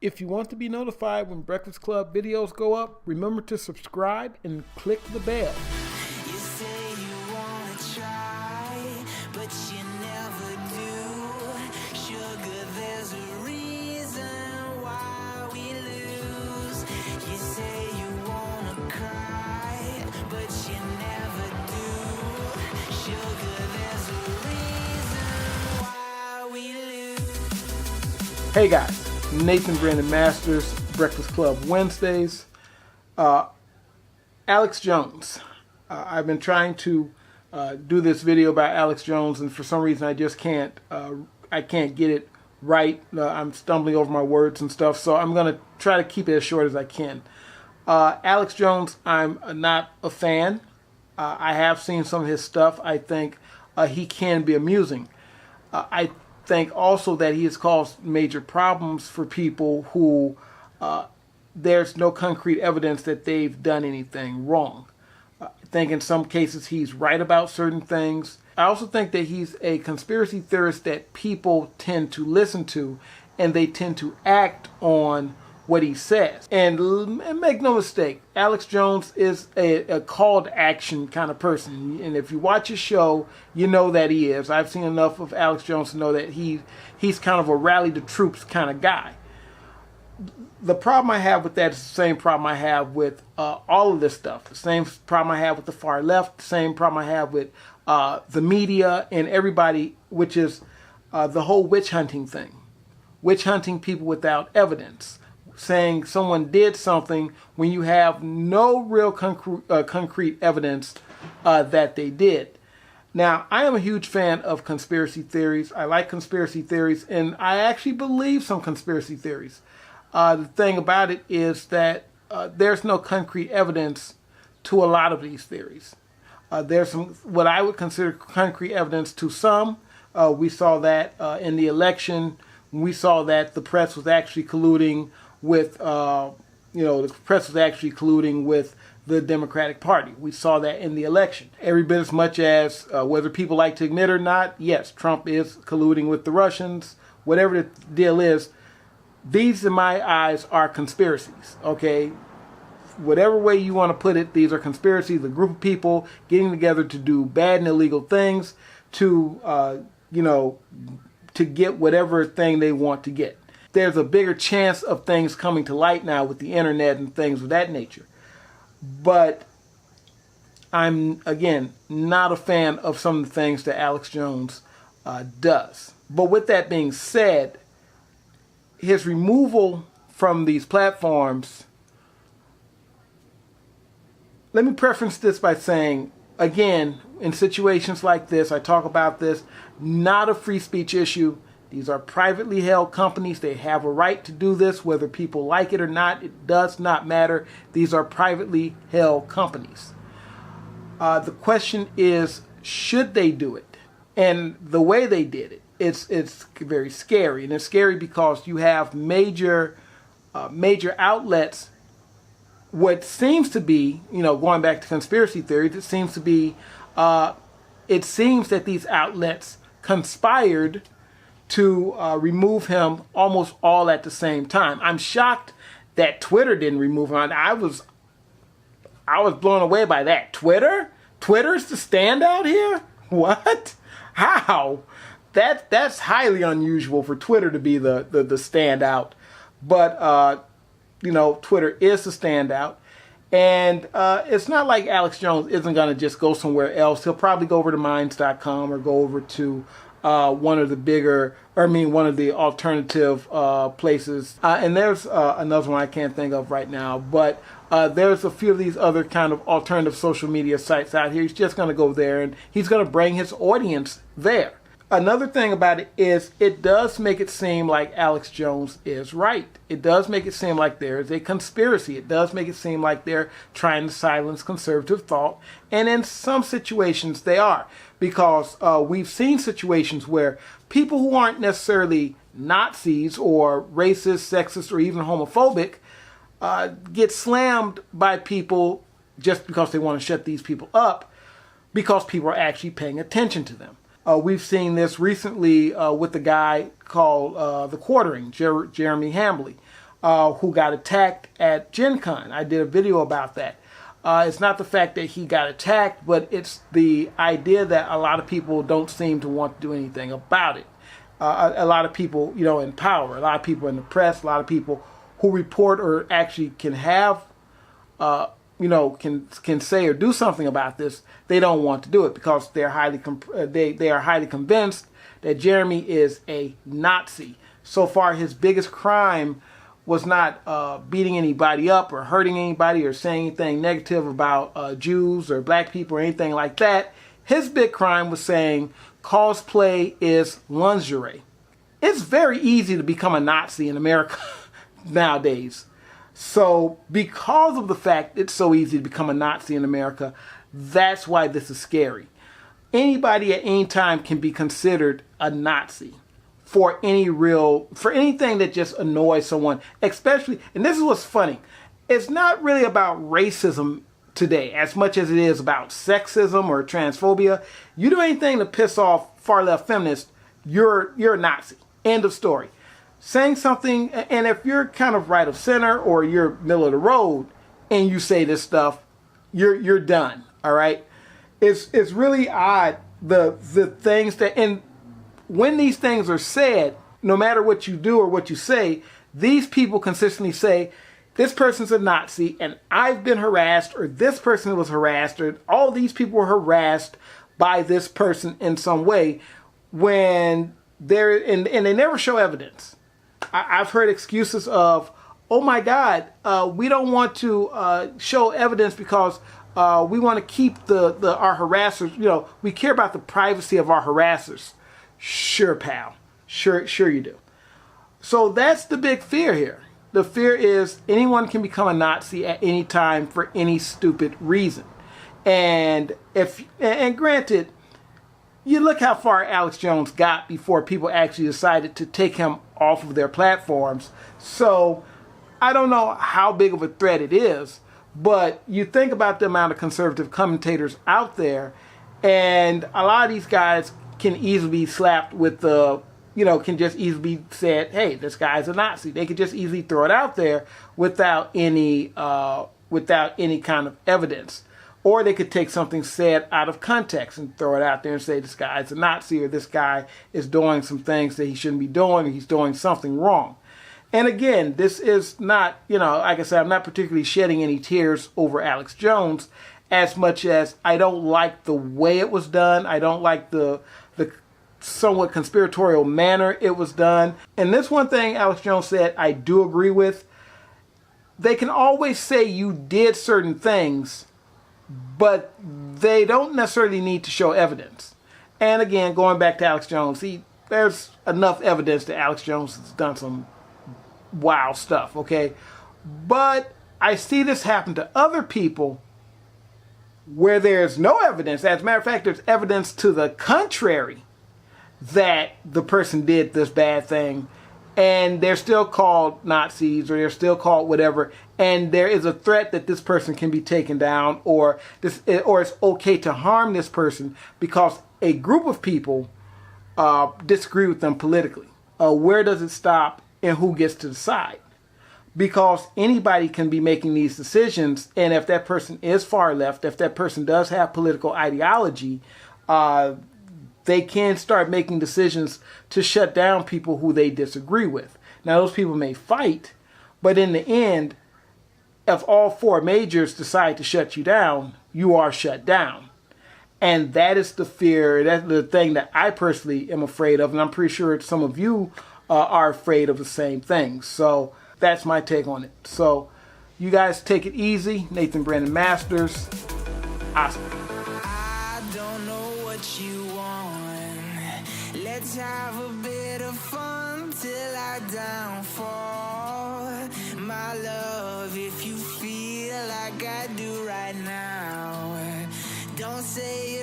If you want to be notified when Breakfast Club videos go up, remember to subscribe and click the bell. You say you wanna try, but you never do. Sugar, there's a reason why we lose. You say you wanna cry, but you never do. Sugar, there's a reason why we lose. Hey guys, Nathan Brandon Masters, Breakfast Club Wednesdays. Alex Jones. I've been trying to do this video about Alex Jones, and for some reason I just can't. I can't get it right. I'm stumbling over my words and stuff, so I'm gonna try to keep it as short as I can. Alex Jones, I'm not a fan. I have seen some of his stuff. I think he can be amusing. I think also that he has caused major problems for people who there's no concrete evidence that they've done anything wrong. I think in some cases he's right about certain things. I also think that he's a conspiracy theorist that people tend to listen to, and they tend to act on what he says. And make no mistake, Alex Jones is a call to action kind of person. And if you watch his show, you know that he is. I've seen enough of Alex Jones to know that he's kind of a rally the troops kind of guy. The problem I have with that is the same problem I have with all of this stuff. The same problem I have with the far left. The same problem I have with the media and everybody, which is the whole witch hunting thing. Witch hunting people without evidence. Saying someone did something when you have no real concrete evidence that they did. Now, I am a huge fan of conspiracy theories. I like conspiracy theories, and I actually believe some conspiracy theories. The thing about it is that there's no concrete evidence to a lot of these theories. There's some what I would consider concrete evidence to some. We saw that in the election. We saw that the press was actually colluding with, the press was actually colluding with the Democratic Party. We saw that in the election. Every bit as much as whether people like to admit or not, yes, Trump is colluding with the Russians. Whatever the deal is, these, in my eyes, are conspiracies, okay? Whatever way you want to put it, these are conspiracies, a group of people getting together to do bad and illegal things to, to get whatever thing they want to get. There's a bigger chance of things coming to light now with the internet and things of that nature. But I'm, again, not a fan of some of the things that Alex Jones does. But with that being said, his removal from these platforms, let me preface this by saying, again, in situations like this, I talk about this, not a free speech issue. These are privately held companies. They have a right to do this, whether people like it or not. It does not matter. These are privately held companies. The question is, should they do it? And the way they did it, it's very scary. And it's scary because you have major outlets. What seems to be, going back to conspiracy theories, it seems that these outlets conspired to remove him almost all at the same time. I'm shocked that Twitter didn't remove him. I was blown away by that. Twitter's the standout here? What? How? That's highly unusual for Twitter to be the standout. But Twitter is the standout. And it's not like Alex Jones isn't going to just go somewhere else. He'll probably go over to Minds.com or go over to one of the alternative places. And there's another one I can't think of right now. But there's a few of these other kind of alternative social media sites out here. He's just going to go there, and he's going to bring his audience there. Another thing about it is it does make it seem like Alex Jones is right. It does make it seem like there is a conspiracy. It does make it seem like they're trying to silence conservative thought. And in some situations they are. Because we've seen situations where people who aren't necessarily Nazis or racist, sexist, or even homophobic get slammed by people just because they want to shut these people up, because people are actually paying attention to them. We've seen this recently with the guy called The Quartering, Jeremy Hambley. who got attacked at Gen Con. I did a video about that. It's not the fact that he got attacked, but it's the idea that a lot of people don't seem to want to do anything about it. A lot of people, in power, a lot of people in the press, a lot of people who report or actually can have, can say or do something about this. They don't want to do it because they are highly convinced that Jeremy is a Nazi. So far, his biggest crime was not beating anybody up or hurting anybody or saying anything negative about Jews or black people or anything like that. His big crime was saying cosplay is lingerie. It's very easy to become a Nazi in America nowadays. So because of the fact it's so easy to become a Nazi in America, that's why this is scary. Anybody at any time can be considered a Nazi for anything that just annoys someone, especially, and this is what's funny, it's not really about racism today as much as it is about sexism or transphobia. You do anything to piss off far left feminists, you're a Nazi. End of story. Saying something, and if you're kind of right of center or you're middle of the road and you say this stuff, you're done. All right. It's really odd the things that, and when these things are said, no matter what you do or what you say, these people consistently say, this person's a Nazi and I've been harassed, or this person was harassed, or all these people were harassed by this person in some way, when they're, and they never show evidence. I've heard excuses of, oh my God, we don't want to show evidence because we want to keep our harassers, we care about the privacy of our harassers. Sure, pal. Sure you do. So that's the big fear here. The fear is anyone can become a Nazi at any time for any stupid reason. And granted, you look how far Alex Jones got before people actually decided to take him off of their platforms. So I don't know how big of a threat it is, but you think about the amount of conservative commentators out there, and a lot of these guys can easily be slapped with can just easily be said, hey, this guy's a Nazi. They could just easily throw it out there without any kind of evidence. Or they could take something said out of context and throw it out there and say this guy's a Nazi, or this guy is doing some things that he shouldn't be doing, or he's doing something wrong. And again, this is not, like I said, I'm not particularly shedding any tears over Alex Jones as much as I don't like the way it was done. I don't like the somewhat conspiratorial manner it was done. And this one thing Alex Jones said I do agree with. They can always say you did certain things, but they don't necessarily need to show evidence. And again, going back to Alex Jones, there's enough evidence that Alex Jones has done some wild stuff, okay? But I see this happen to other people where there's no evidence. As a matter of fact, there's evidence to the contrary that the person did this bad thing, and they're still called Nazis, or they're still called whatever, and there is a threat that this person can be taken down, or it's okay to harm this person because a group of people disagree with them politically. Where does it stop, and who gets to decide? Because anybody can be making these decisions, and if that person is far left, if that person does have political ideology, they can start making decisions to shut down people who they disagree with. Now, those people may fight, but in the end, if all four majors decide to shut you down, you are shut down. And that is the fear, that's the thing that I personally am afraid of, and I'm pretty sure some of you are afraid of the same thing. So that's my take on it. So you guys take it easy. Nathan Brandon Masters, Oscar. I don't know what you want. Let's have a bit of fun till I downfall. My love, if you feel like I do right now, don't say